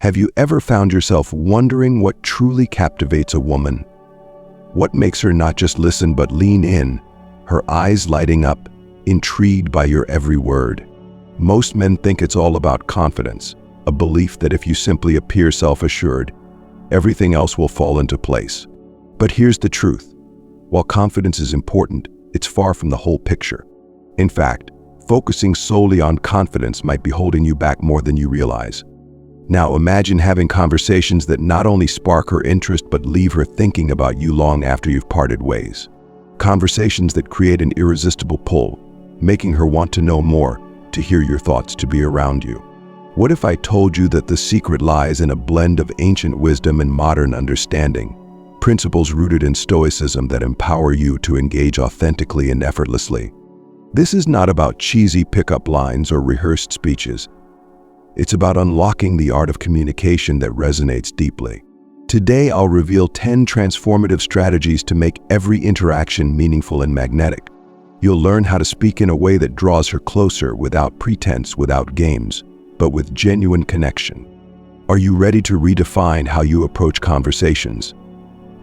Have you ever found yourself wondering what truly captivates a woman? What makes her not just listen but lean in, her eyes lighting up, intrigued by your every word? Most men think it's all about confidence, a belief that if you simply appear self-assured, everything else will fall into place. But here's the truth. While confidence is important, it's far from the whole picture. In fact, focusing solely on confidence might be holding you back more than you realize. Now imagine having conversations that not only spark her interest but leave her thinking about you long after you've parted ways. Conversations that create an irresistible pull, making her want to know more, to hear your thoughts, to be around you. What if I told you that the secret lies in a blend of ancient wisdom and modern understanding? Principles rooted in Stoicism that empower you to engage authentically and effortlessly. This is not about cheesy pickup lines or rehearsed speeches. It's about unlocking the art of communication that resonates deeply. Today, I'll reveal 10 transformative strategies to make every interaction meaningful and magnetic. You'll learn how to speak in a way that draws her closer without pretense, without games, but with genuine connection. Are you ready to redefine how you approach conversations?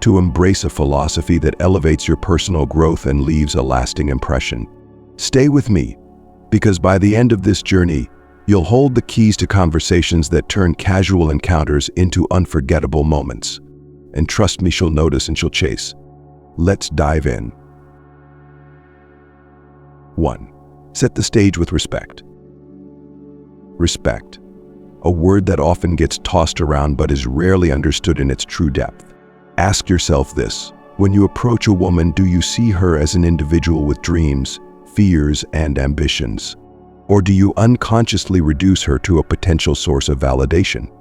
To embrace a philosophy that elevates your personal growth and leaves a lasting impression? Stay with me, because by the end of this journey, you'll hold the keys to conversations that turn casual encounters into unforgettable moments. And trust me, she'll notice and she'll chase. Let's dive in. 1. Set the stage with respect. Respect, a word that often gets tossed around but is rarely understood in its true depth. Ask yourself this: when you approach a woman, do you see her as an individual with dreams, fears, and ambitions? Or do you unconsciously reduce her to a potential source of validation?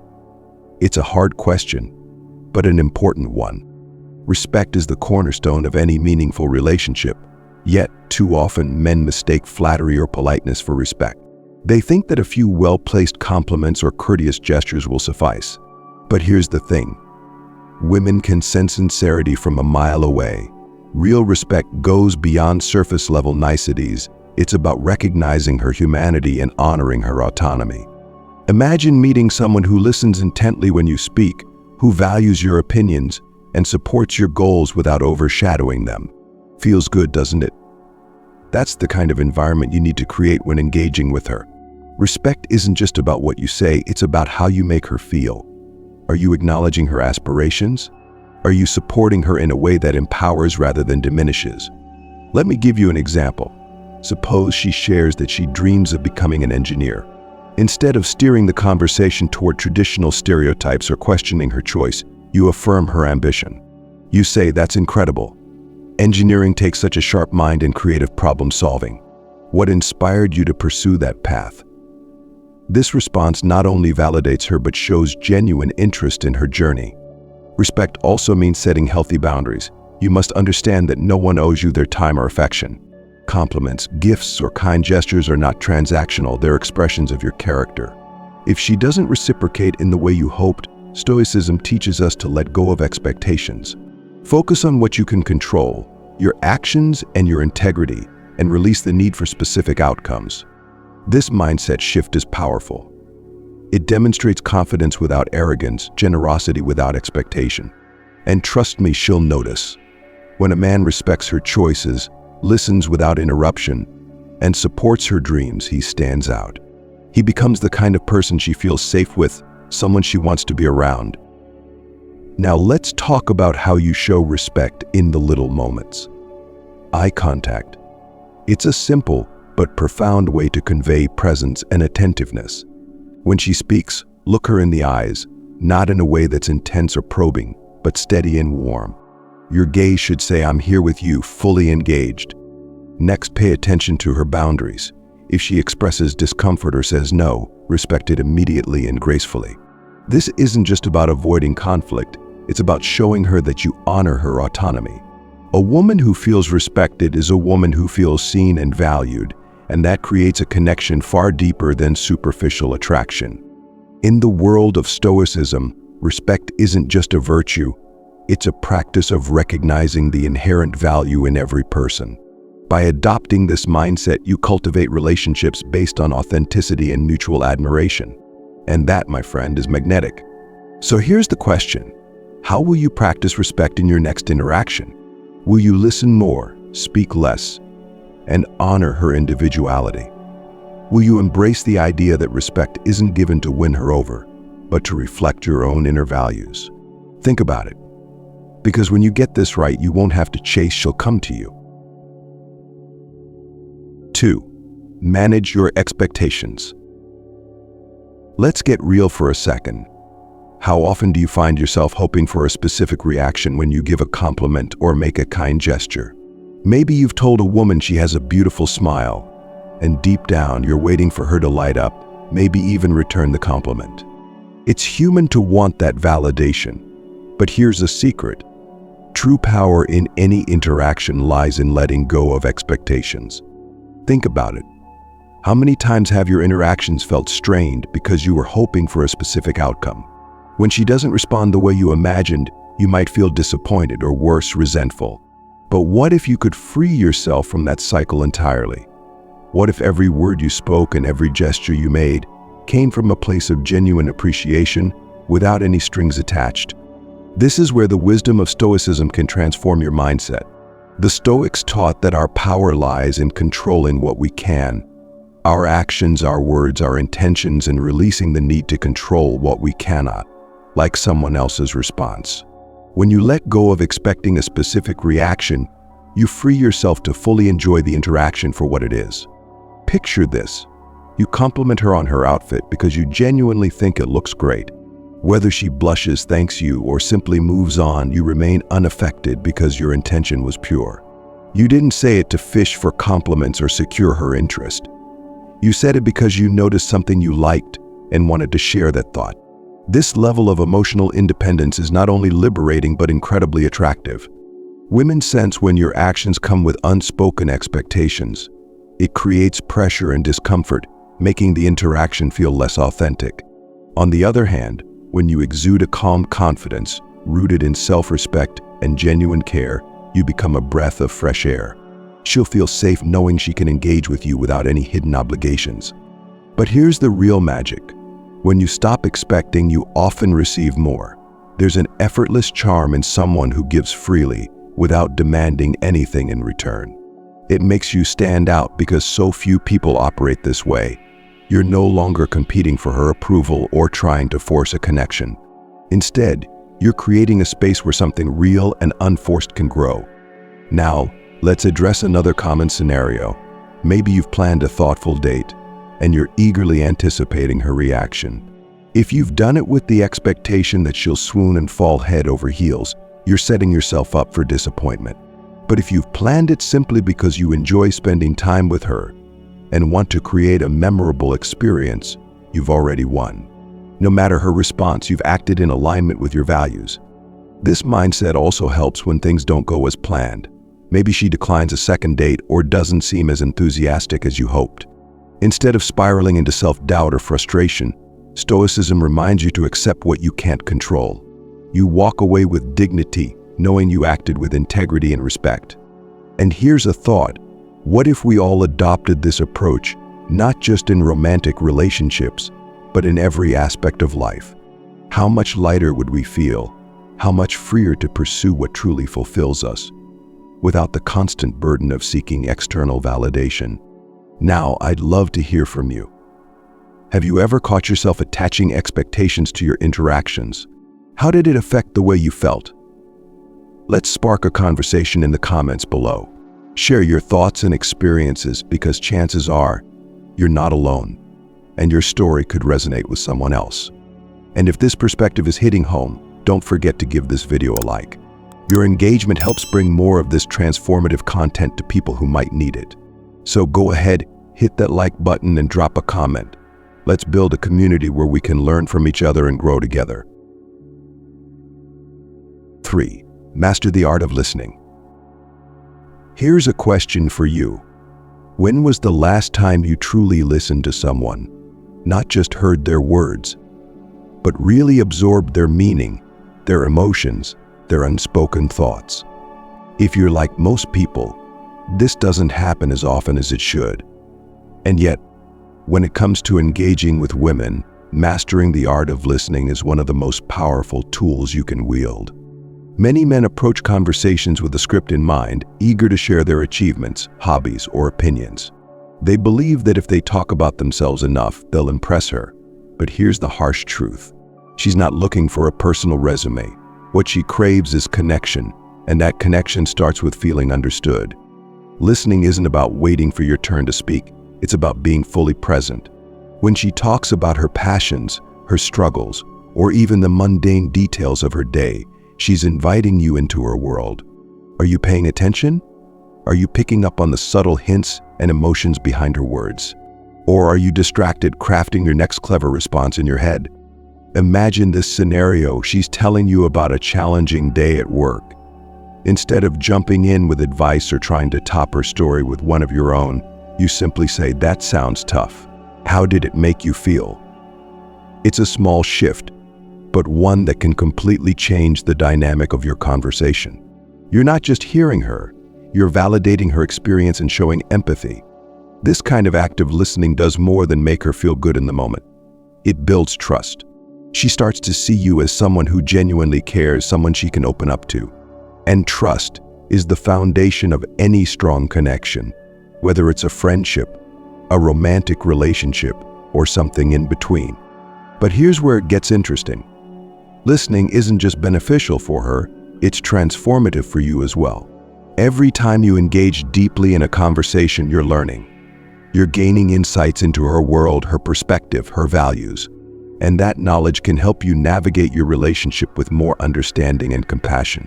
It's a hard question, but an important one. Respect is the cornerstone of any meaningful relationship, yet too often men mistake flattery or politeness for respect. They think that a few well-placed compliments or courteous gestures will suffice. But here's the thing. Women can sense sincerity from a mile away. Real respect goes beyond surface-level niceties. It's about recognizing her humanity and honoring her autonomy. Imagine meeting someone who listens intently when you speak, who values your opinions, and supports your goals without overshadowing them. Feels good, doesn't it? That's the kind of environment you need to create when engaging with her. Respect isn't just about what you say, it's about how you make her feel. Are you acknowledging her aspirations? Are you supporting her in a way that empowers rather than diminishes? Let me give you an example. Suppose she shares that she dreams of becoming an engineer. Instead of steering the conversation toward traditional stereotypes or questioning her choice, you affirm her ambition. You say, "That's incredible. Engineering takes such a sharp mind and creative problem solving. What inspired you to pursue that path?" This response not only validates her but shows genuine interest in her journey. Respect also means setting healthy boundaries. You must understand that no one owes you their time or affection. Compliments, gifts, or kind gestures are not transactional, they're expressions of your character. If she doesn't reciprocate in the way you hoped, Stoicism teaches us to let go of expectations. Focus on what you can control, your actions and your integrity, and release the need for specific outcomes. This mindset shift is powerful. It demonstrates confidence without arrogance, generosity without expectation. And trust me, she'll notice. When a man respects her choices, listens without interruption, and supports her dreams, he stands out. He becomes the kind of person she feels safe with, someone she wants to be around. Now let's talk about how you show respect in the little moments. Eye contact. It's a simple but profound way to convey presence and attentiveness. When she speaks, look her in the eyes, not in a way that's intense or probing, but steady and warm. Your gaze should say, "I'm here with you," fully engaged. Next, pay attention to her boundaries. If she expresses discomfort or says no, respect it immediately and gracefully. This isn't just about avoiding conflict, it's about showing her that you honor her autonomy. A woman who feels respected is a woman who feels seen and valued, and that creates a connection far deeper than superficial attraction. In the world of Stoicism, respect isn't just a virtue, it's a practice of recognizing the inherent value in every person. By adopting this mindset, you cultivate relationships based on authenticity and mutual admiration. And that, my friend, is magnetic. So here's the question. How will you practice respect in your next interaction? Will you listen more, speak less, and honor her individuality? Will you embrace the idea that respect isn't given to win her over, but to reflect your own inner values? Think about it. Because when you get this right, you won't have to chase, she'll come to you. 2. Manage your expectations. Let's get real for a second. How often do you find yourself hoping for a specific reaction when you give a compliment or make a kind gesture? Maybe you've told a woman she has a beautiful smile, and deep down you're waiting for her to light up, maybe even return the compliment. It's human to want that validation, but here's a secret. True power in any interaction lies in letting go of expectations. Think about it. How many times have your interactions felt strained because you were hoping for a specific outcome? When she doesn't respond the way you imagined, you might feel disappointed or worse, resentful. But what if you could free yourself from that cycle entirely? What if every word you spoke and every gesture you made came from a place of genuine appreciation without any strings attached? This is where the wisdom of Stoicism can transform your mindset. The Stoics taught that our power lies in controlling what we can. Our actions, our words, our intentions, and releasing the need to control what we cannot, like someone else's response. When you let go of expecting a specific reaction, you free yourself to fully enjoy the interaction for what it is. Picture this. You compliment her on her outfit because you genuinely think it looks great. Whether she blushes, thanks you, or simply moves on, you remain unaffected because your intention was pure. You didn't say it to fish for compliments or secure her interest. You said it because you noticed something you liked and wanted to share that thought. This level of emotional independence is not only liberating but incredibly attractive. Women sense when your actions come with unspoken expectations. It creates pressure and discomfort, making the interaction feel less authentic. On the other hand, when you exude a calm confidence, rooted in self-respect and genuine care, you become a breath of fresh air. She'll feel safe knowing she can engage with you without any hidden obligations. But here's the real magic. When you stop expecting, you often receive more. There's an effortless charm in someone who gives freely, without demanding anything in return. It makes you stand out because so few people operate this way. You're no longer competing for her approval or trying to force a connection. Instead, you're creating a space where something real and unforced can grow. Now, let's address another common scenario. Maybe you've planned a thoughtful date, and you're eagerly anticipating her reaction. If you've done it with the expectation that she'll swoon and fall head over heels, you're setting yourself up for disappointment. But if you've planned it simply because you enjoy spending time with her and want to create a memorable experience, you've already won. No matter her response, you've acted in alignment with your values. This mindset also helps when things don't go as planned. Maybe she declines a second date or doesn't seem as enthusiastic as you hoped. Instead of spiraling into self-doubt or frustration, Stoicism reminds you to accept what you can't control. You walk away with dignity, knowing you acted with integrity and respect. And here's a thought. What if we all adopted this approach, not just in romantic relationships, but in every aspect of life? How much lighter would we feel? How much freer to pursue what truly fulfills us, without the constant burden of seeking external validation? Now, I'd love to hear from you. Have you ever caught yourself attaching expectations to your interactions? How did it affect the way you felt? Let's spark a conversation in the comments below. Share your thoughts and experiences because chances are you're not alone, and your story could resonate with someone else. And if this perspective is hitting home, don't forget to give this video a like. Your engagement helps bring more of this transformative content to people who might need it. So go ahead, hit that like button and drop a comment. Let's build a community where we can learn from each other and grow together. 3. Master the art of listening. Here's a question for you. When was the last time you truly listened to someone? Not just heard their words, but really absorbed their meaning, their emotions, their unspoken thoughts. If you're like most people, this doesn't happen as often as it should. And yet, when it comes to engaging with women, mastering the art of listening is one of the most powerful tools you can wield. Many men approach conversations with a script in mind, eager to share their achievements, hobbies, or opinions. They believe that if they talk about themselves enough, they'll impress her. But here's the harsh truth. She's not looking for a personal resume. What she craves is connection, and that connection starts with feeling understood. Listening isn't about waiting for your turn to speak. It's about being fully present. When she talks about her passions, her struggles, or even the mundane details of her day, she's inviting you into her world. Are you paying attention? Are you picking up on the subtle hints and emotions behind her words? Or are you distracted crafting your next clever response in your head? Imagine this scenario. She's telling you about a challenging day at work. Instead of jumping in with advice or trying to top her story with one of your own, you simply say, "That sounds tough. How did it make you feel?" It's a small shift, but one that can completely change the dynamic of your conversation. You're not just hearing her, you're validating her experience and showing empathy. This kind of active listening does more than make her feel good in the moment. It builds trust. She starts to see you as someone who genuinely cares, someone she can open up to. And trust is the foundation of any strong connection, whether it's a friendship, a romantic relationship, or something in between. But here's where it gets interesting. Listening isn't just beneficial for her, it's transformative for you as well. Every time you engage deeply in a conversation, you're learning. You're gaining insights into her world, her perspective, her values. And that knowledge can help you navigate your relationship with more understanding and compassion.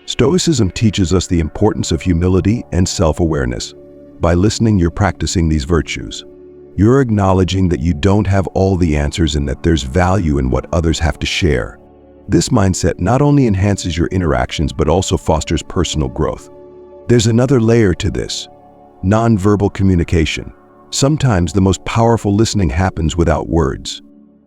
Stoicism teaches us the importance of humility and self-awareness. By listening, you're practicing these virtues. You're acknowledging that you don't have all the answers and that there's value in what others have to share. This mindset not only enhances your interactions but also fosters personal growth. There's another layer to this: nonverbal communication. Sometimes the most powerful listening happens without words.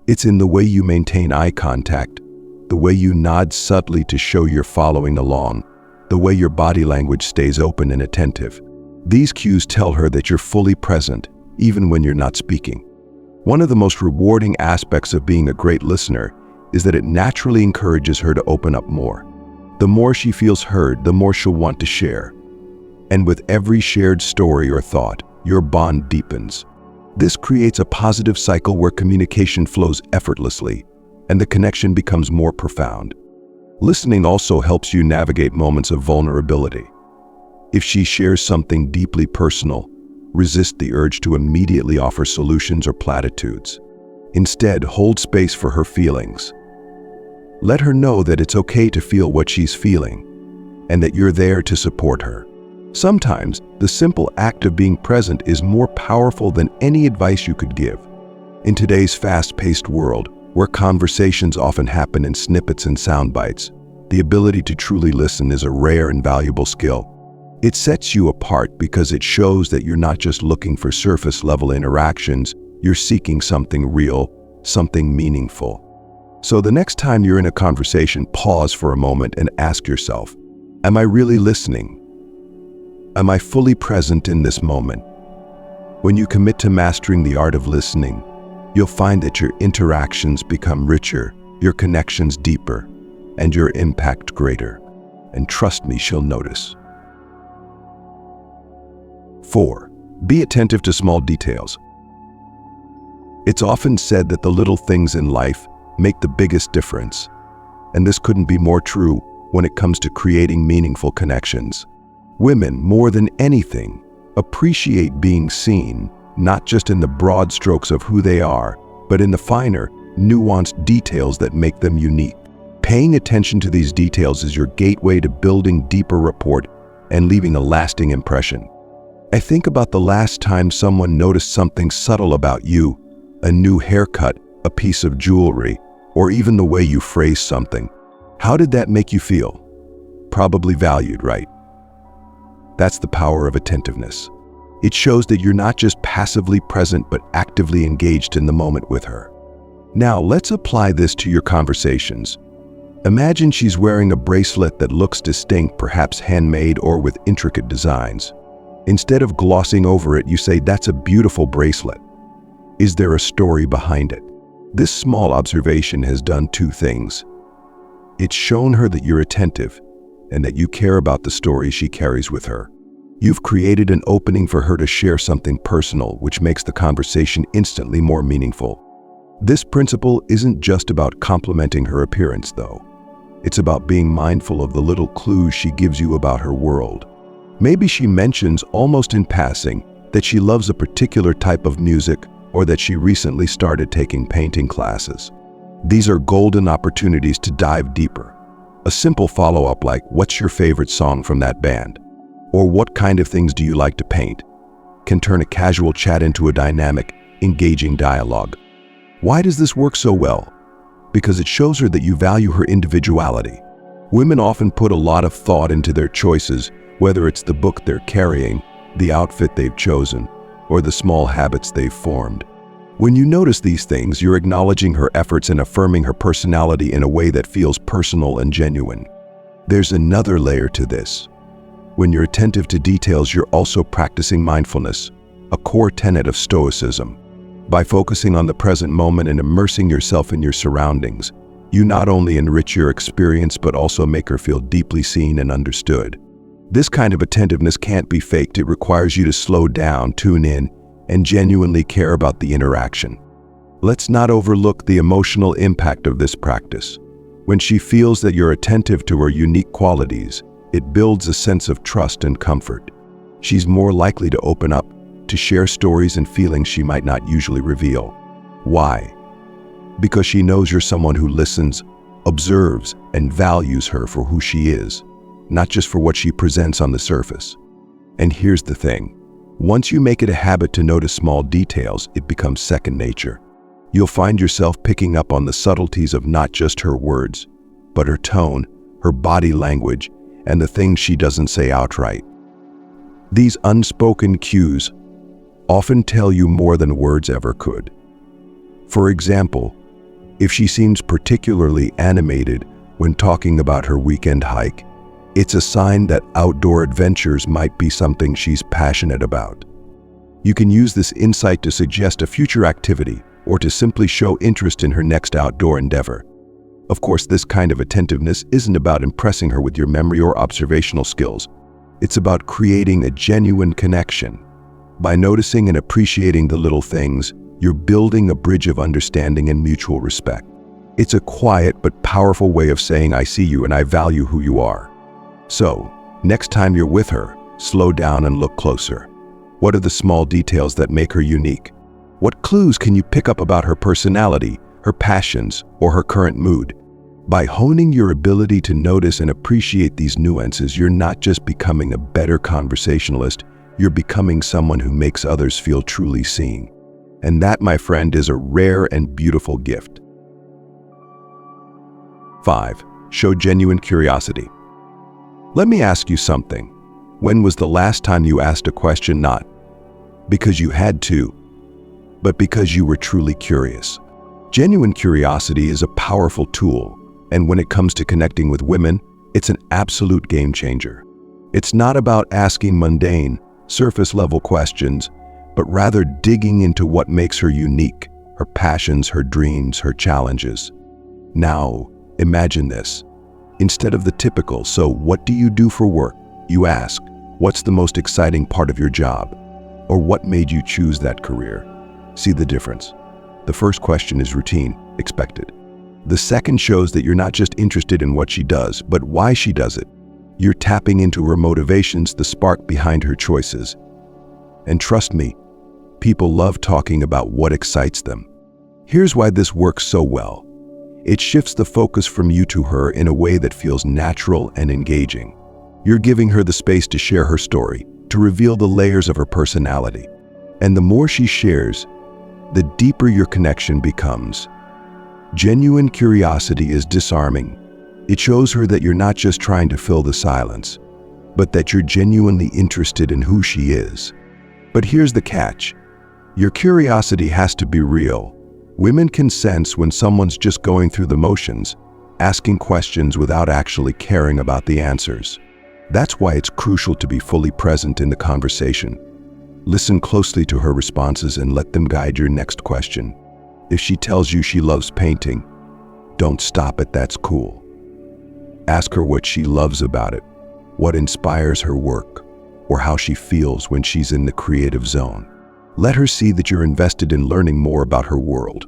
It's in the way you maintain eye contact, the way you nod subtly to show you're following along, the way your body language stays open and attentive. These cues tell her that you're fully present, even when you're not speaking. One of the most rewarding aspects of being a great listener is that it naturally encourages her to open up more. The more she feels heard, the more she'll want to share. And with every shared story or thought, your bond deepens. This creates a positive cycle where communication flows effortlessly, and the connection becomes more profound. Listening also helps you navigate moments of vulnerability. If she shares something deeply personal, resist the urge to immediately offer solutions or platitudes. Instead, hold space for her feelings. Let her know that it's okay to feel what she's feeling, and that you're there to support her. Sometimes, the simple act of being present is more powerful than any advice you could give. In today's fast-paced world, where conversations often happen in snippets and sound bites, the ability to truly listen is a rare and valuable skill. It sets you apart because it shows that you're not just looking for surface-level interactions, you're seeking something real, something meaningful. So the next time you're in a conversation, pause for a moment and ask yourself, am I really listening? Am I fully present in this moment? When you commit to mastering the art of listening, you'll find that your interactions become richer, your connections deeper, and your impact greater. And trust me, she'll notice. 4. Be attentive to small details. It's often said that the little things in life make the biggest difference, and this couldn't be more true when it comes to creating meaningful connections. Women, more than anything, appreciate being seen, not just in the broad strokes of who they are, but in the finer, nuanced details that make them unique. Paying attention to these details is your gateway to building deeper rapport and leaving a lasting impression. I think about the last time someone noticed something subtle about you, a new haircut, a piece of jewelry, or even the way you phrase something. How did that make you feel? Probably valued, right? That's the power of attentiveness. It shows that you're not just passively present but actively engaged in the moment with her. Now, let's apply this to your conversations. Imagine she's wearing a bracelet that looks distinct, perhaps handmade or with intricate designs. Instead of glossing over it, you say, "That's a beautiful bracelet. Is there a story behind it?" This small observation has done two things. It's shown her that you're attentive and that you care about the story she carries with her. You've created an opening for her to share something personal, which makes the conversation instantly more meaningful. This principle isn't just about complimenting her appearance, though. It's about being mindful of the little clues she gives you about her world. Maybe she mentions, almost in passing, that she loves a particular type of music or that she recently started taking painting classes. These are golden opportunities to dive deeper. A simple follow-up like, "What's your favorite song from that band?" Or "What kind of things do you like to paint?" can turn a casual chat into a dynamic, engaging dialogue. Why does this work so well? Because it shows her that you value her individuality. Women often put a lot of thought into their choices, whether it's the book they're carrying, the outfit they've chosen, or the small habits they've formed. When you notice these things, you're acknowledging her efforts and affirming her personality in a way that feels personal and genuine. There's another layer to this. When you're attentive to details, you're also practicing mindfulness, a core tenet of Stoicism. By focusing on the present moment and immersing yourself in your surroundings, you not only enrich your experience but also make her feel deeply seen and understood. This kind of attentiveness can't be faked. It requires you to slow down, tune in, and genuinely care about the interaction. Let's not overlook the emotional impact of this practice. When she feels that you're attentive to her unique qualities, it builds a sense of trust and comfort. She's more likely to open up, to share stories and feelings she might not usually reveal. Why? Because she knows you're someone who listens, observes, and values her for who she is, not just for what she presents on the surface. And here's the thing. Once you make it a habit to notice small details, it becomes second nature. You'll find yourself picking up on the subtleties of not just her words, but her tone, her body language, and the things she doesn't say outright. These unspoken cues often tell you more than words ever could. For example, if she seems particularly animated when talking about her weekend hike, it's a sign that outdoor adventures might be something she's passionate about. You can use this insight to suggest a future activity or to simply show interest in her next outdoor endeavor. Of course, this kind of attentiveness isn't about impressing her with your memory or observational skills. It's about creating a genuine connection. By noticing and appreciating the little things, you're building a bridge of understanding and mutual respect. It's a quiet but powerful way of saying, "I see you and I value who you are." So, next time you're with her, slow down and look closer. What are the small details that make her unique? What clues can you pick up about her personality, her passions, or her current mood? By honing your ability to notice and appreciate these nuances, you're not just becoming a better conversationalist, you're becoming someone who makes others feel truly seen. And that, my friend, is a rare and beautiful gift. 5. Show genuine curiosity. Let me ask you something. When was the last time you asked a question not because you had to, but because you were truly curious? Genuine curiosity is a powerful tool, and when it comes to connecting with women, it's an absolute game changer. It's not about asking mundane, surface-level questions, but rather digging into what makes her unique, her passions, her dreams, her challenges. Now, imagine this. Instead of the typical, "So what do you do for work?" you ask, "What's the most exciting part of your job?" Or "What made you choose that career?" See the difference? The first question is routine, expected. The second shows that you're not just interested in what she does, but why she does it. You're tapping into her motivations, the spark behind her choices. And trust me, people love talking about what excites them. Here's why this works so well. It shifts the focus from you to her in a way that feels natural and engaging. You're giving her the space to share her story, to reveal the layers of her personality. And the more she shares, the deeper your connection becomes. Genuine curiosity is disarming. It shows her that you're not just trying to fill the silence, but that you're genuinely interested in who she is. But here's the catch. Your curiosity has to be real. Women can sense when someone's just going through the motions, asking questions without actually caring about the answers. That's why it's crucial to be fully present in the conversation. Listen closely to her responses and let them guide your next question. If she tells you she loves painting, don't stop at "that's cool." Ask her what she loves about it, what inspires her work, or how she feels when she's in the creative zone. Let her see that you're invested in learning more about her world.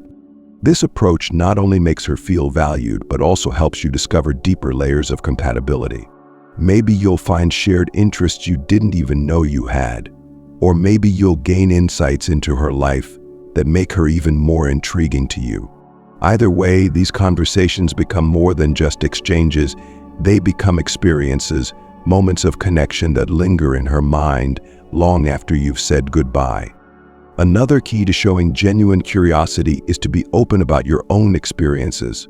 This approach not only makes her feel valued, but also helps you discover deeper layers of compatibility. Maybe you'll find shared interests you didn't even know you had, or maybe you'll gain insights into her life that make her even more intriguing to you. Either way, these conversations become more than just exchanges. They become experiences, moments of connection that linger in her mind long after you've said goodbye. Another key to showing genuine curiosity is to be open about your own experiences.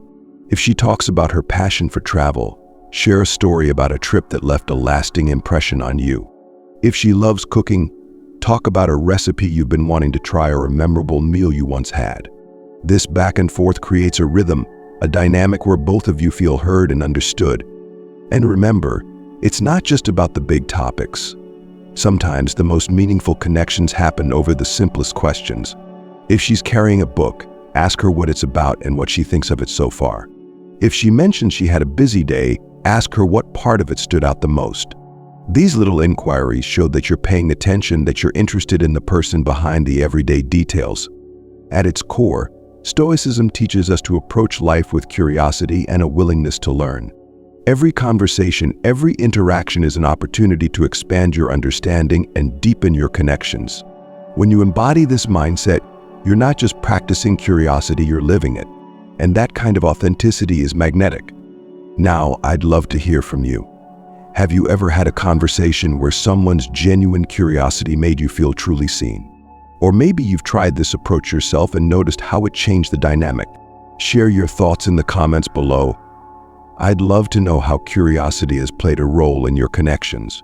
If she talks about her passion for travel, share a story about a trip that left a lasting impression on you. If she loves cooking, talk about a recipe you've been wanting to try or a memorable meal you once had. This back and forth creates a rhythm, a dynamic where both of you feel heard and understood. And remember, it's not just about the big topics. Sometimes the most meaningful connections happen over the simplest questions. If she's carrying a book, ask her what it's about and what she thinks of it so far. If she mentions she had a busy day, ask her what part of it stood out the most. These little inquiries show that you're paying attention, that you're interested in the person behind the everyday details. At its core, Stoicism teaches us to approach life with curiosity and a willingness to learn. Every conversation, every interaction is an opportunity to expand your understanding and deepen your connections. When you embody this mindset, you're not just practicing curiosity, you're living it. And that kind of authenticity is magnetic. Now, I'd love to hear from you. Have you ever had a conversation where someone's genuine curiosity made you feel truly seen? Or maybe you've tried this approach yourself and noticed how it changed the dynamic. Share your thoughts in the comments below. I'd love to know how curiosity has played a role in your connections.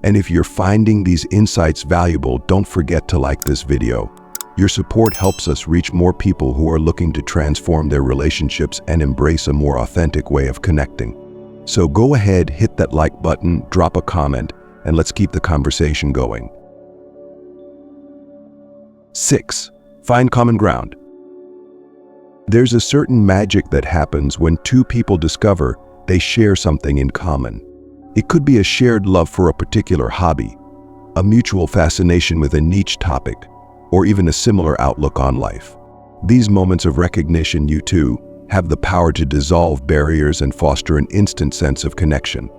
And if you're finding these insights valuable, don't forget to like this video. Your support helps us reach more people who are looking to transform their relationships and embrace a more authentic way of connecting. So go ahead, hit that like button, drop a comment, and let's keep the conversation going. 6. Find common ground. There's a certain magic that happens when two people discover they share something in common. It could be a shared love for a particular hobby, a mutual fascination with a niche topic, or even a similar outlook on life. These moments of recognition, you two, have the power to dissolve barriers and foster an instant sense of connection.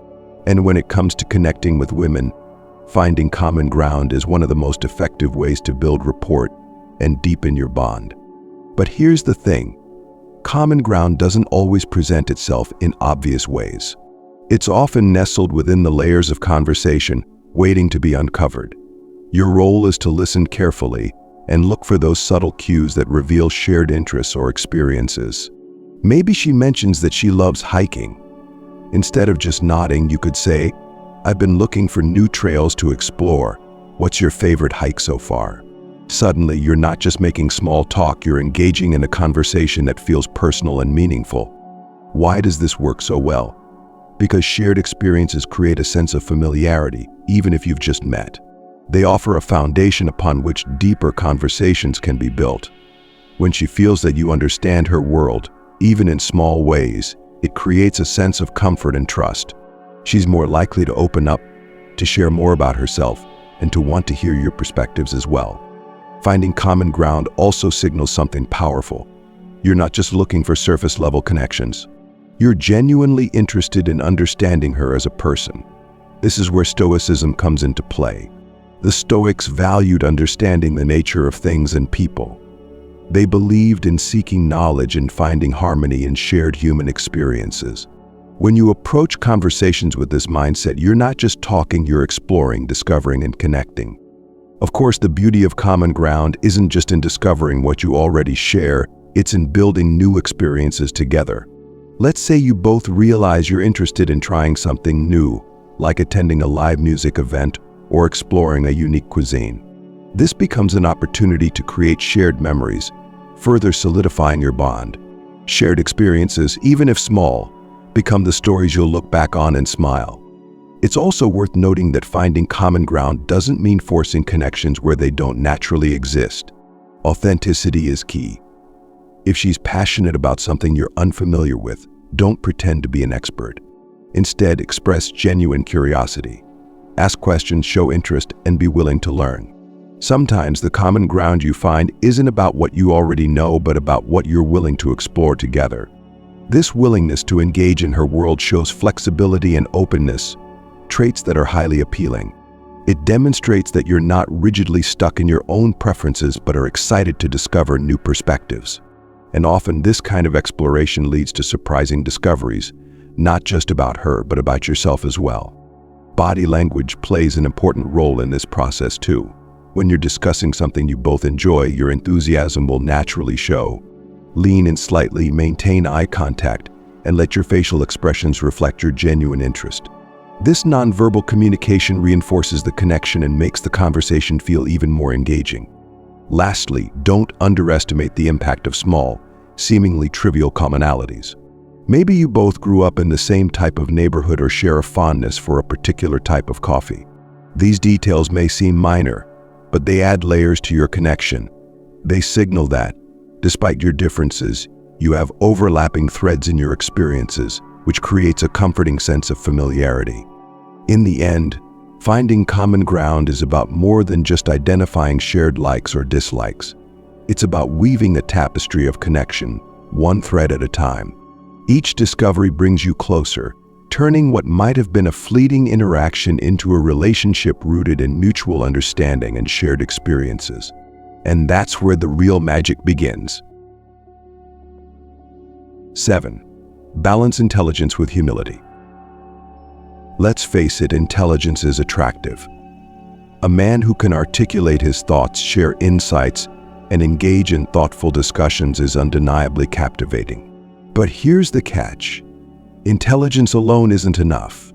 And when it comes to connecting with women, finding common ground is one of the most effective ways to build rapport and deepen your bond. But here's the thing, common ground doesn't always present itself in obvious ways. It's often nestled within the layers of conversation, waiting to be uncovered. Your role is to listen carefully and look for those subtle cues that reveal shared interests or experiences. Maybe she mentions that she loves hiking. Instead of just nodding, you could say, "I've been looking for new trails to explore. What's your favorite hike so far?" Suddenly, you're not just making small talk, you're engaging in a conversation that feels personal and meaningful. Why does this work so well? Because shared experiences create a sense of familiarity, even if you've just met. They offer a foundation upon which deeper conversations can be built. When she feels that you understand her world, even in small ways, it creates a sense of comfort and trust. She's more likely to open up, to share more about herself, and to want to hear your perspectives as well. Finding common ground also signals something powerful. You're not just looking for surface-level connections. You're genuinely interested in understanding her as a person. This is where Stoicism comes into play. The Stoics valued understanding the nature of things and people. They believed in seeking knowledge and finding harmony in shared human experiences. When you approach conversations with this mindset, you're not just talking, you're exploring, discovering, and connecting. Of course, the beauty of common ground isn't just in discovering what you already share, it's in building new experiences together. Let's say you both realize you're interested in trying something new, like attending a live music event or exploring a unique cuisine. This becomes an opportunity to create shared memories, further solidifying your bond. Shared experiences, even if small, become the stories you'll look back on and smile. It's also worth noting that finding common ground doesn't mean forcing connections where they don't naturally exist. Authenticity is key. If she's passionate about something you're unfamiliar with, don't pretend to be an expert. Instead, express genuine curiosity. Ask questions, show interest, and be willing to learn. Sometimes the common ground you find isn't about what you already know, but about what you're willing to explore together. This willingness to engage in her world shows flexibility and openness, traits that are highly appealing. It demonstrates that you're not rigidly stuck in your own preferences, but are excited to discover new perspectives. And often this kind of exploration leads to surprising discoveries, not just about her, but about yourself as well. Body language plays an important role in this process too. When you're discussing something you both enjoy, your enthusiasm will naturally show. Lean in slightly, maintain eye contact, and let your facial expressions reflect your genuine interest. This nonverbal communication reinforces the connection and makes the conversation feel even more engaging. Lastly, don't underestimate the impact of small, seemingly trivial commonalities. Maybe you both grew up in the same type of neighborhood or share a fondness for a particular type of coffee. These details may seem minor, but they add layers to your connection. They signal that, despite your differences, you have overlapping threads in your experiences, which creates a comforting sense of familiarity. In the end, finding common ground is about more than just identifying shared likes or dislikes. It's about weaving a tapestry of connection, one thread at a time. Each discovery brings you closer, turning what might have been a fleeting interaction into a relationship rooted in mutual understanding and shared experiences. And that's where the real magic begins. 7. Balance intelligence with humility. Let's face it, intelligence is attractive. A man who can articulate his thoughts, share insights, and engage in thoughtful discussions is undeniably captivating. But here's the catch. Intelligence alone isn't enough.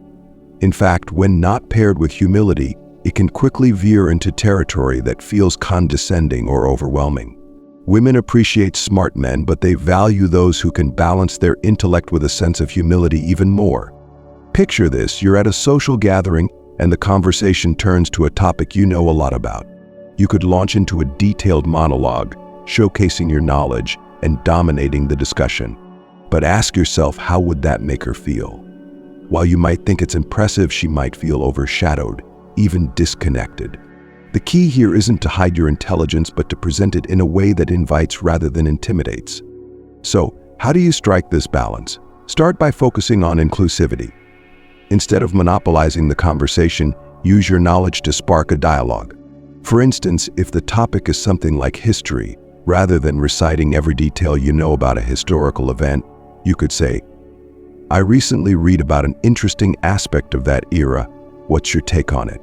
In fact, when not paired with humility, it can quickly veer into territory that feels condescending or overwhelming. Women appreciate smart men, but they value those who can balance their intellect with a sense of humility even more. Picture this: you're at a social gathering and the conversation turns to a topic you know a lot about. You could launch into a detailed monologue, showcasing your knowledge and dominating the discussion. But ask yourself, how would that make her feel? While you might think it's impressive, she might feel overshadowed, even disconnected. The key here isn't to hide your intelligence, but to present it in a way that invites rather than intimidates. So, how do you strike this balance? Start by focusing on inclusivity. Instead of monopolizing the conversation, use your knowledge to spark a dialogue. For instance, if the topic is something like history, rather than reciting every detail you know about a historical event, you could say, "I recently read about an interesting aspect of that era. What's your take on it?"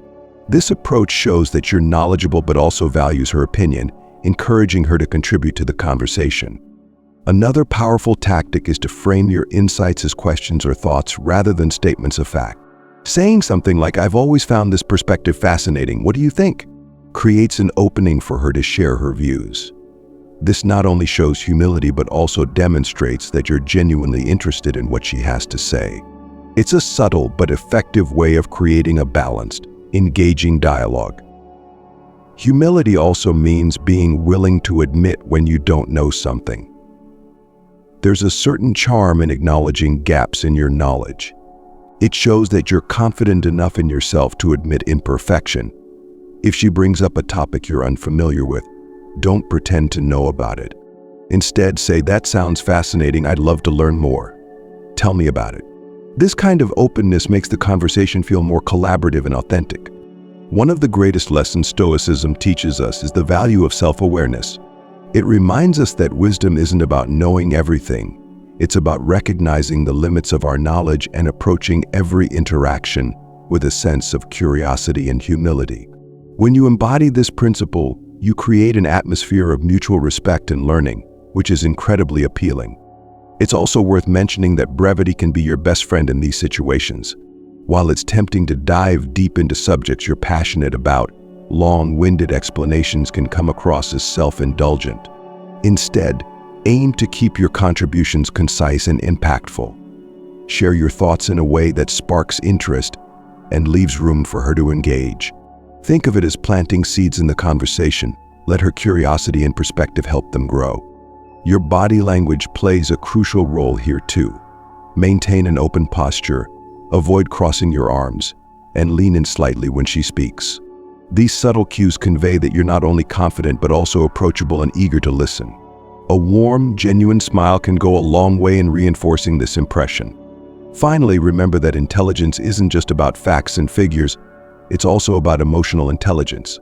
This approach shows that you're knowledgeable but also values her opinion, encouraging her to contribute to the conversation. Another powerful tactic is to frame your insights as questions or thoughts rather than statements of fact. Saying something like, "I've always found this perspective fascinating. What do you think?" creates an opening for her to share her views. This not only shows humility but also demonstrates that you're genuinely interested in what she has to say. It's a subtle but effective way of creating a balanced, engaging dialogue. Humility also means being willing to admit when you don't know something. There's a certain charm in acknowledging gaps in your knowledge. It shows that you're confident enough in yourself to admit imperfection. If she brings up a topic you're unfamiliar with, don't pretend to know about it. Instead, say, "That sounds fascinating. I'd love to learn more. Tell me about it." This kind of openness makes the conversation feel more collaborative and authentic. One of the greatest lessons Stoicism teaches us is the value of self-awareness. It reminds us that wisdom isn't about knowing everything. It's about recognizing the limits of our knowledge and approaching every interaction with a sense of curiosity and humility. When you embody this principle, you create an atmosphere of mutual respect and learning, which is incredibly appealing. It's also worth mentioning that brevity can be your best friend in these situations. While it's tempting to dive deep into subjects you're passionate about, long-winded explanations can come across as self-indulgent. Instead, aim to keep your contributions concise and impactful. Share your thoughts in a way that sparks interest and leaves room for her to engage. Think of it as planting seeds in the conversation. Let her curiosity and perspective help them grow. Your body language plays a crucial role here too. Maintain an open posture, avoid crossing your arms, and lean in slightly when she speaks. These subtle cues convey that you're not only confident but also approachable and eager to listen. A warm, genuine smile can go a long way in reinforcing this impression. Finally, remember that intelligence isn't just about facts and figures, it's also about emotional intelligence.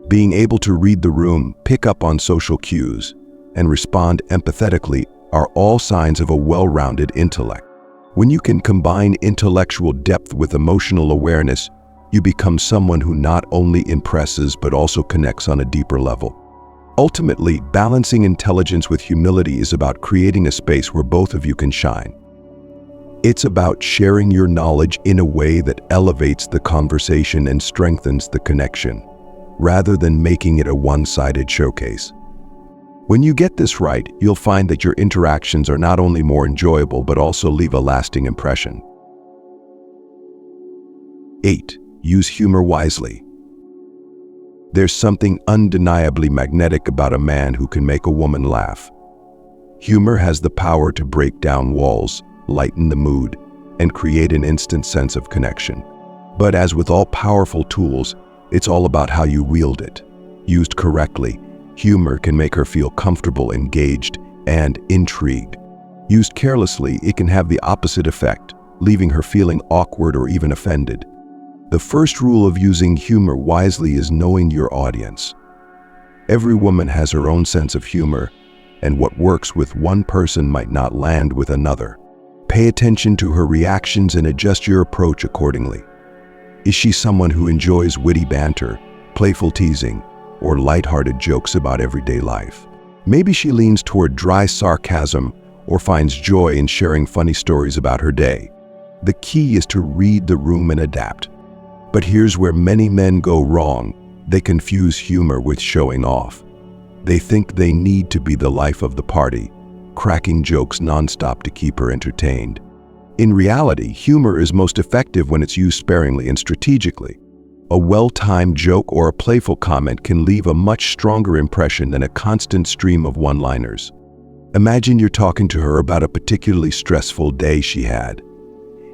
Being able to read the room, pick up on social cues, and respond empathetically are all signs of a well-rounded intellect. When you can combine intellectual depth with emotional awareness, you become someone who not only impresses but also connects on a deeper level. Ultimately, balancing intelligence with humility is about creating a space where both of you can shine. It's about sharing your knowledge in a way that elevates the conversation and strengthens the connection, rather than making it a one-sided showcase. When you get this right, you'll find that your interactions are not only more enjoyable but also leave a lasting impression. 8. Use humor wisely. There's something undeniably magnetic about a man who can make a woman laugh. Humor has the power to break down walls, lighten the mood, and create an instant sense of connection. But as with all powerful tools, it's all about how you wield it. Used correctly, humor can make her feel comfortable, engaged, and intrigued. Used carelessly, it can have the opposite effect, leaving her feeling awkward or even offended. The first rule of using humor wisely is knowing your audience. Every woman has her own sense of humor, and what works with one person might not land with another. Pay attention to her reactions and adjust your approach accordingly. Is she someone who enjoys witty banter, playful teasing, or lighthearted jokes about everyday life? Maybe she leans toward dry sarcasm or finds joy in sharing funny stories about her day. The key is to read the room and adapt. But here's where many men go wrong. They confuse humor with showing off. They think they need to be the life of the party, cracking jokes nonstop to keep her entertained. In reality, humor is most effective when it's used sparingly and strategically. A well-timed joke or a playful comment can leave a much stronger impression than a constant stream of one-liners. Imagine you're talking to her about a particularly stressful day she had.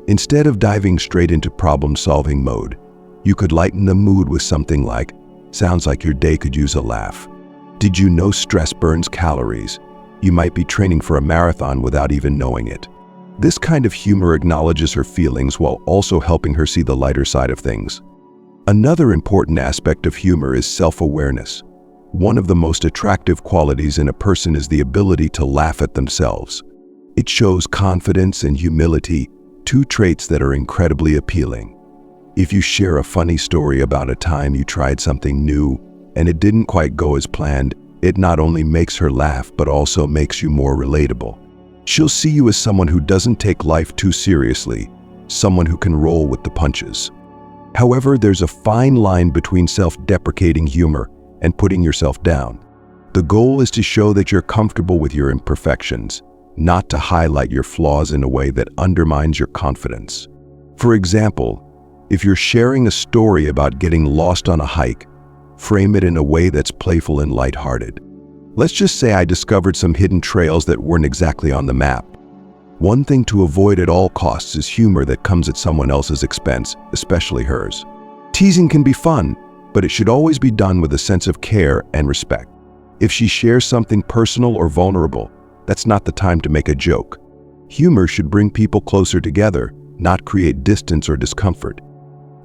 Instead of diving straight into problem-solving mode, you could lighten the mood with something like, "Sounds like your day could use a laugh. Did you know stress burns calories? You might be training for a marathon without even knowing it." This kind of humor acknowledges her feelings while also helping her see the lighter side of things. Another important aspect of humor is self-awareness. One of the most attractive qualities in a person is the ability to laugh at themselves. It shows confidence and humility, two traits that are incredibly appealing. If you share a funny story about a time you tried something new and it didn't quite go as planned, it not only makes her laugh but also makes you more relatable. She'll see you as someone who doesn't take life too seriously, someone who can roll with the punches. However, there's a fine line between self-deprecating humor and putting yourself down. The goal is to show that you're comfortable with your imperfections, not to highlight your flaws in a way that undermines your confidence. For example, if you're sharing a story about getting lost on a hike, frame it in a way that's playful and lighthearted. Let's just say I discovered some hidden trails that weren't exactly on the map. One thing to avoid at all costs is humor that comes at someone else's expense, especially hers. Teasing can be fun, but it should always be done with a sense of care and respect. If she shares something personal or vulnerable, that's not the time to make a joke. Humor should bring people closer together, not create distance or discomfort.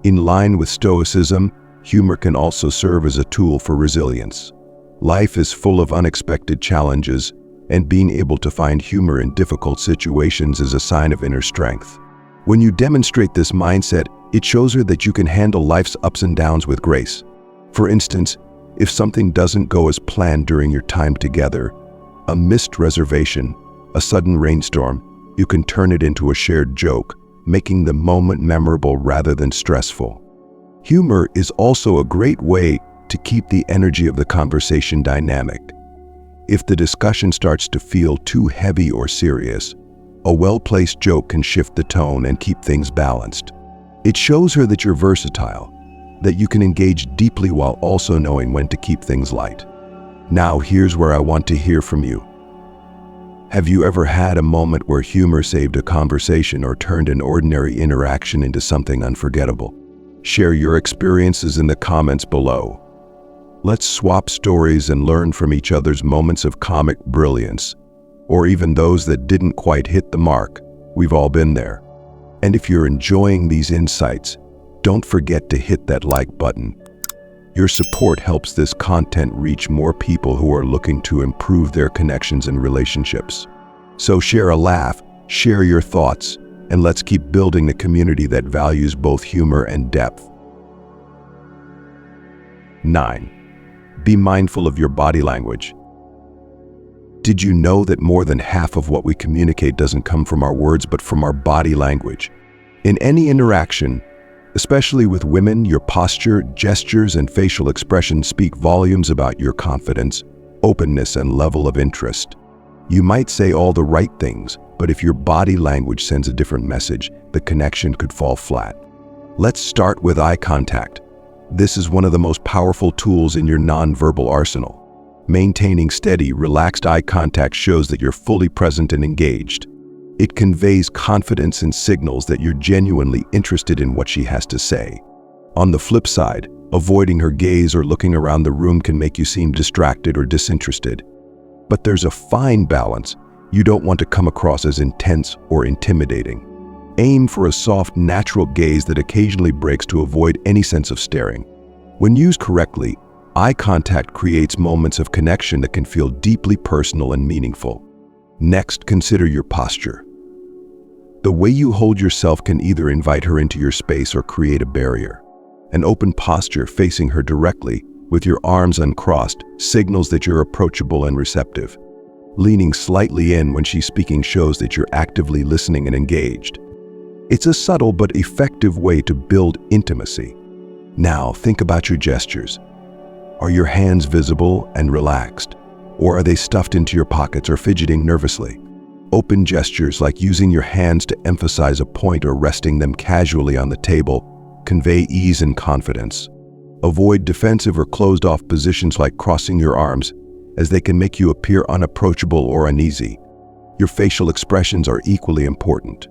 In line with Stoicism, humor can also serve as a tool for resilience. Life is full of unexpected challenges, and being able to find humor in difficult situations is a sign of inner strength. When you demonstrate this mindset, it shows her that you can handle life's ups and downs with grace. For instance, if something doesn't go as planned during your time together, a missed reservation, a sudden rainstorm, you can turn it into a shared joke, making the moment memorable rather than stressful. Humor is also a great way to keep the energy of the conversation dynamic. If the discussion starts to feel too heavy or serious, a well-placed joke can shift the tone and keep things balanced. It shows her that you're versatile, that you can engage deeply while also knowing when to keep things light. Now here's where I want to hear from you. Have you ever had a moment where humor saved a conversation or turned an ordinary interaction into something unforgettable? Share your experiences in the comments below. Let's swap stories and learn from each other's moments of comic brilliance, or even those that didn't quite hit the mark. We've all been there. And if you're enjoying these insights, don't forget to hit that like button. Your support helps this content reach more people who are looking to improve their connections and relationships. So share a laugh, share your thoughts, and let's keep building a community that values both humor and depth. 9. Be mindful of your body language. Did you know that more than half of what we communicate doesn't come from our words but from our body language? In any interaction, especially with women, your posture, gestures, and facial expressions speak volumes about your confidence, openness, and level of interest. You might say all the right things, but if your body language sends a different message, the connection could fall flat. Let's start with eye contact. This is one of the most powerful tools in your nonverbal arsenal. Maintaining steady, relaxed eye contact shows that you're fully present and engaged. It conveys confidence and signals that you're genuinely interested in what she has to say. On the flip side, avoiding her gaze or looking around the room can make you seem distracted or disinterested. But there's a fine balance. You don't want to come across as intense or intimidating. Aim for a soft, natural gaze that occasionally breaks to avoid any sense of staring. When used correctly, eye contact creates moments of connection that can feel deeply personal and meaningful. Next, consider your posture. The way you hold yourself can either invite her into your space or create a barrier. An open posture facing her directly, with your arms uncrossed, signals that you're approachable and receptive. Leaning slightly in when she's speaking shows that you're actively listening and engaged. It's a subtle but effective way to build intimacy. Now, think about your gestures. Are your hands visible and relaxed? Or are they stuffed into your pockets or fidgeting nervously? Open gestures like using your hands to emphasize a point or resting them casually on the table convey ease and confidence. Avoid defensive or closed-off positions like crossing your arms, as they can make you appear unapproachable or uneasy. Your facial expressions are equally important.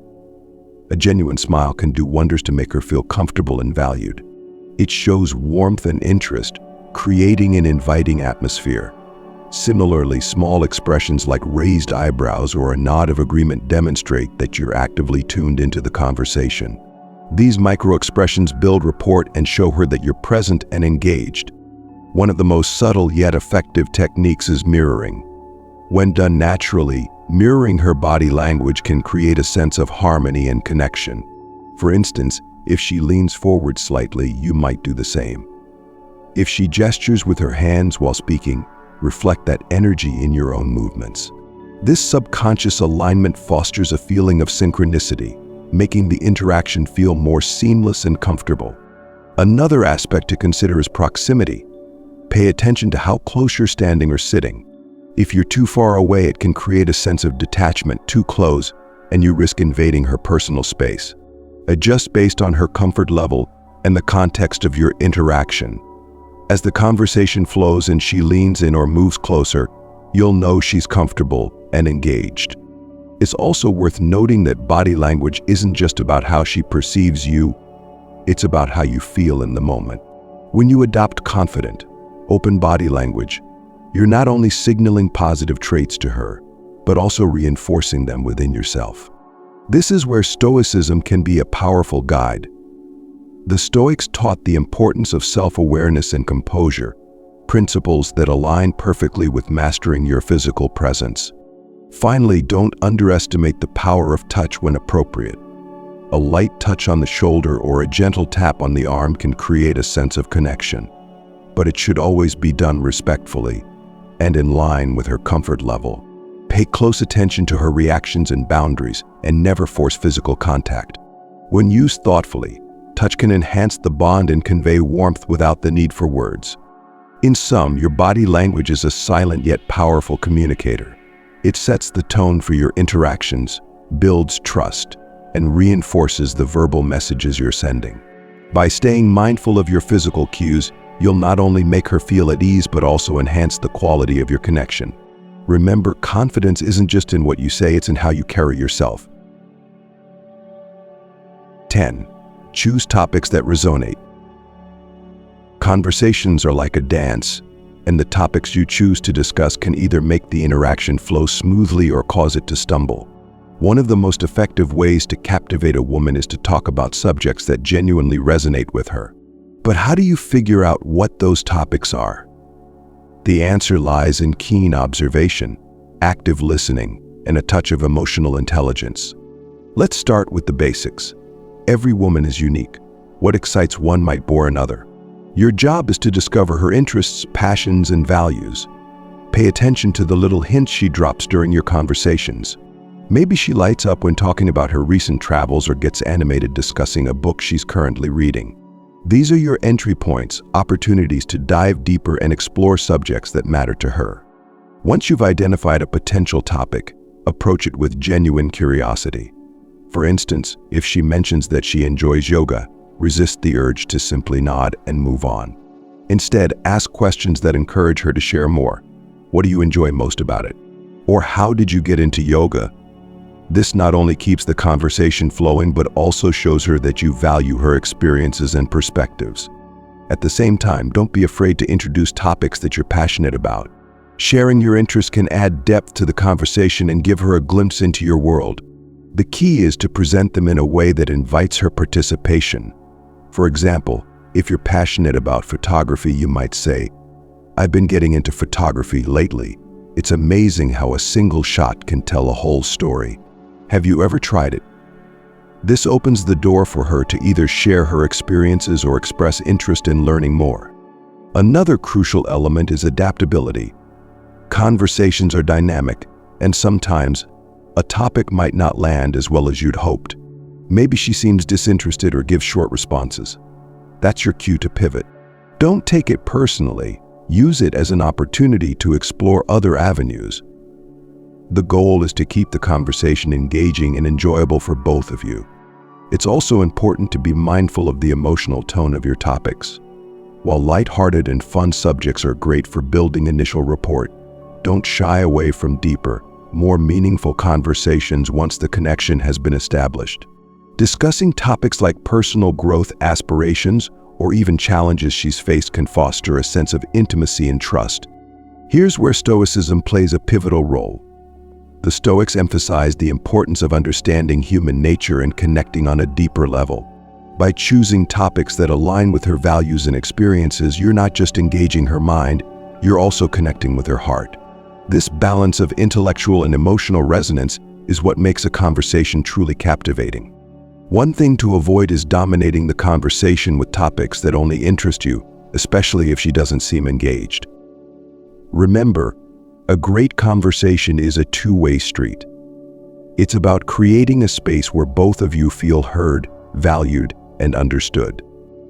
A genuine smile can do wonders to make her feel comfortable and valued. It shows warmth and interest, creating an inviting atmosphere. Similarly, small expressions like raised eyebrows or a nod of agreement demonstrate that you're actively tuned into the conversation. These micro-expressions build rapport and show her that you're present and engaged. One of the most subtle yet effective techniques is mirroring. When done naturally, mirroring her body language can create a sense of harmony and connection. For instance, if she leans forward slightly, you might do the same. If she gestures with her hands while speaking, reflect that energy in your own movements. This subconscious alignment fosters a feeling of synchronicity, making the interaction feel more seamless and comfortable. Another aspect to consider is proximity. Pay attention to how close you're standing or sitting. If you're too far away, it can create a sense of detachment. Too close, and you risk invading her personal space. Adjust based on her comfort level and the context of your interaction. As the conversation flows and she leans in or moves closer, you'll know she's comfortable and engaged. It's also worth noting that body language isn't just about how she perceives you, it's about how you feel in the moment. When you adopt confident, open body language, you're not only signaling positive traits to her, but also reinforcing them within yourself. This is where Stoicism can be a powerful guide. The Stoics taught the importance of self-awareness and composure, principles that align perfectly with mastering your physical presence. Finally, don't underestimate the power of touch when appropriate. A light touch on the shoulder or a gentle tap on the arm can create a sense of connection, but it should always be done respectfully and in line with her comfort level. Pay close attention to her reactions and boundaries, and never force physical contact. When used thoughtfully, touch can enhance the bond and convey warmth without the need for words. In sum, your body language is a silent yet powerful communicator. It sets the tone for your interactions, builds trust, and reinforces the verbal messages you're sending. By staying mindful of your physical cues, you'll not only make her feel at ease but also enhance the quality of your connection. Remember, confidence isn't just in what you say, it's in how you carry yourself. 10. Choose topics that resonate. Conversations are like a dance, and the topics you choose to discuss can either make the interaction flow smoothly or cause it to stumble. One of the most effective ways to captivate a woman is to talk about subjects that genuinely resonate with her. But how do you figure out what those topics are? The answer lies in keen observation, active listening, and a touch of emotional intelligence. Let's start with the basics. Every woman is unique. What excites one might bore another. Your job is to discover her interests, passions, and values. Pay attention to the little hints she drops during your conversations. Maybe she lights up when talking about her recent travels or gets animated discussing a book she's currently reading. These are your entry points, opportunities to dive deeper and explore subjects that matter to her. Once you've identified a potential topic, approach it with genuine curiosity. For instance, if she mentions that she enjoys yoga, resist the urge to simply nod and move on. Instead, ask questions that encourage her to share more. What do you enjoy most about it? Or how did you get into yoga? This not only keeps the conversation flowing, but also shows her that you value her experiences and perspectives. At the same time, don't be afraid to introduce topics that you're passionate about. Sharing your interests can add depth to the conversation and give her a glimpse into your world. The key is to present them in a way that invites her participation. For example, if you're passionate about photography, you might say, "I've been getting into photography lately. It's amazing how a single shot can tell a whole story. Have you ever tried it?" This opens the door for her to either share her experiences or express interest in learning more. Another crucial element is adaptability. Conversations are dynamic, and sometimes a topic might not land as well as you'd hoped. Maybe she seems disinterested or gives short responses. That's your cue to pivot. Don't take it personally. Use it as an opportunity to explore other avenues. The goal is to keep the conversation engaging and enjoyable for both of you. It's also important to be mindful of the emotional tone of your topics. While lighthearted and fun subjects are great for building initial rapport, don't shy away from deeper, more meaningful conversations once the connection has been established. Discussing topics like personal growth aspirations or even challenges she's faced can foster a sense of intimacy and trust. Here's where Stoicism plays a pivotal role. The Stoics emphasize the importance of understanding human nature and connecting on a deeper level. By choosing topics that align with her values and experiences, you're not just engaging her mind, you're also connecting with her heart. This balance of intellectual and emotional resonance is what makes a conversation truly captivating. One thing to avoid is dominating the conversation with topics that only interest you, especially if she doesn't seem engaged. Remember, a great conversation is a two-way street. It's about creating a space where both of you feel heard, valued, and understood.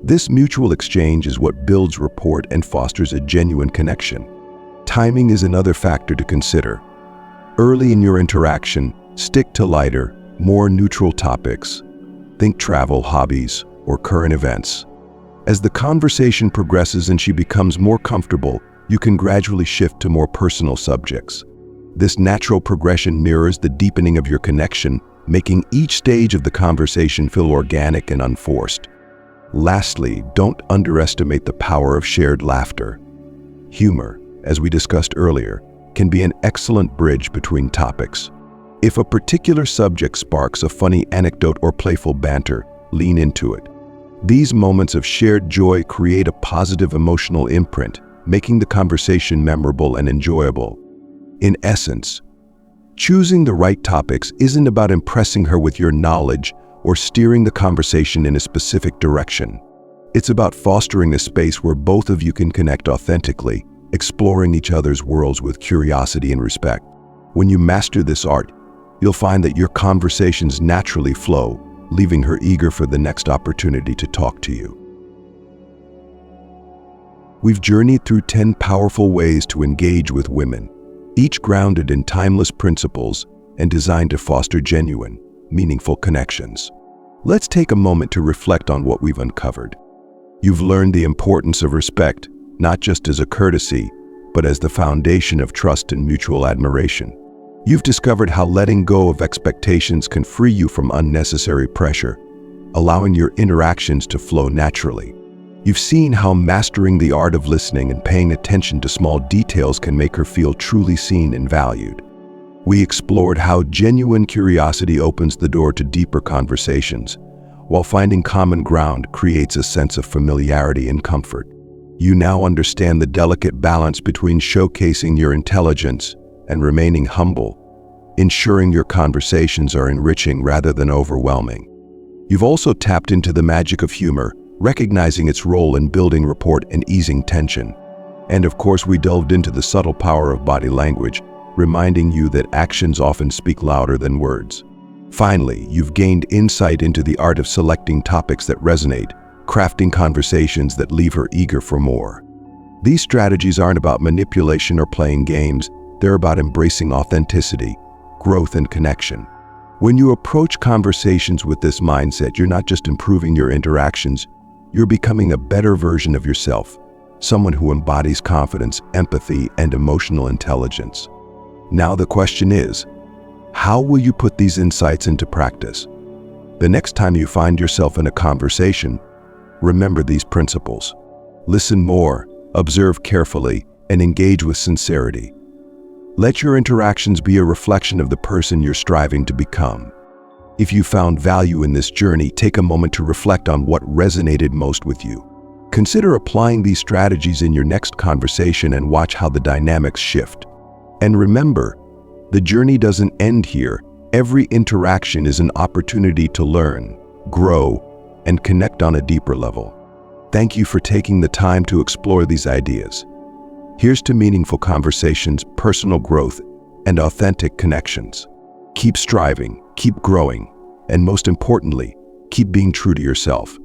This mutual exchange is what builds rapport and fosters a genuine connection. Timing is another factor to consider. Early in your interaction, stick to lighter, more neutral topics. Think travel, hobbies, or current events. As the conversation progresses and she becomes more comfortable, you can gradually shift to more personal subjects. This natural progression mirrors the deepening of your connection, making each stage of the conversation feel organic and unforced. Lastly, don't underestimate the power of shared laughter. Humor, as we discussed earlier, can be an excellent bridge between topics. If a particular subject sparks a funny anecdote or playful banter, lean into it. These moments of shared joy create a positive emotional imprint, making the conversation memorable and enjoyable. In essence, choosing the right topics isn't about impressing her with your knowledge or steering the conversation in a specific direction. It's about fostering a space where both of you can connect authentically, exploring each other's worlds with curiosity and respect. When you master this art, you'll find that your conversations naturally flow, leaving her eager for the next opportunity to talk to you. We've journeyed through 10 powerful ways to engage with women, each grounded in timeless principles and designed to foster genuine, meaningful connections. Let's take a moment to reflect on what we've uncovered. You've learned the importance of respect, not just as a courtesy, but as the foundation of trust and mutual admiration. You've discovered how letting go of expectations can free you from unnecessary pressure, allowing your interactions to flow naturally. You've seen how mastering the art of listening and paying attention to small details can make her feel truly seen and valued. We explored how genuine curiosity opens the door to deeper conversations, while finding common ground creates a sense of familiarity and comfort. You now understand the delicate balance between showcasing your intelligence and remaining humble, ensuring your conversations are enriching rather than overwhelming. You've also tapped into the magic of humor, recognizing its role in building rapport and easing tension. And of course, we delved into the subtle power of body language, reminding you that actions often speak louder than words. Finally, you've gained insight into the art of selecting topics that resonate, crafting conversations that leave her eager for more. These strategies aren't about manipulation or playing games, they're about embracing authenticity, growth, and connection. When you approach conversations with this mindset, you're not just improving your interactions, you're becoming a better version of yourself, someone who embodies confidence, empathy, and emotional intelligence. Now the question is, how will you put these insights into practice? The next time you find yourself in a conversation, remember these principles. Listen more, observe carefully, and engage with sincerity. Let your interactions be a reflection of the person you're striving to become. If you found value in this journey, take a moment to reflect on what resonated most with you. Consider applying these strategies in your next conversation and watch how the dynamics shift. And remember, the journey doesn't end here. Every interaction is an opportunity to learn, grow, and connect on a deeper level. Thank you for taking the time to explore these ideas. Here's to meaningful conversations, personal growth, and authentic connections. Keep striving, keep growing, and most importantly, keep being true to yourself.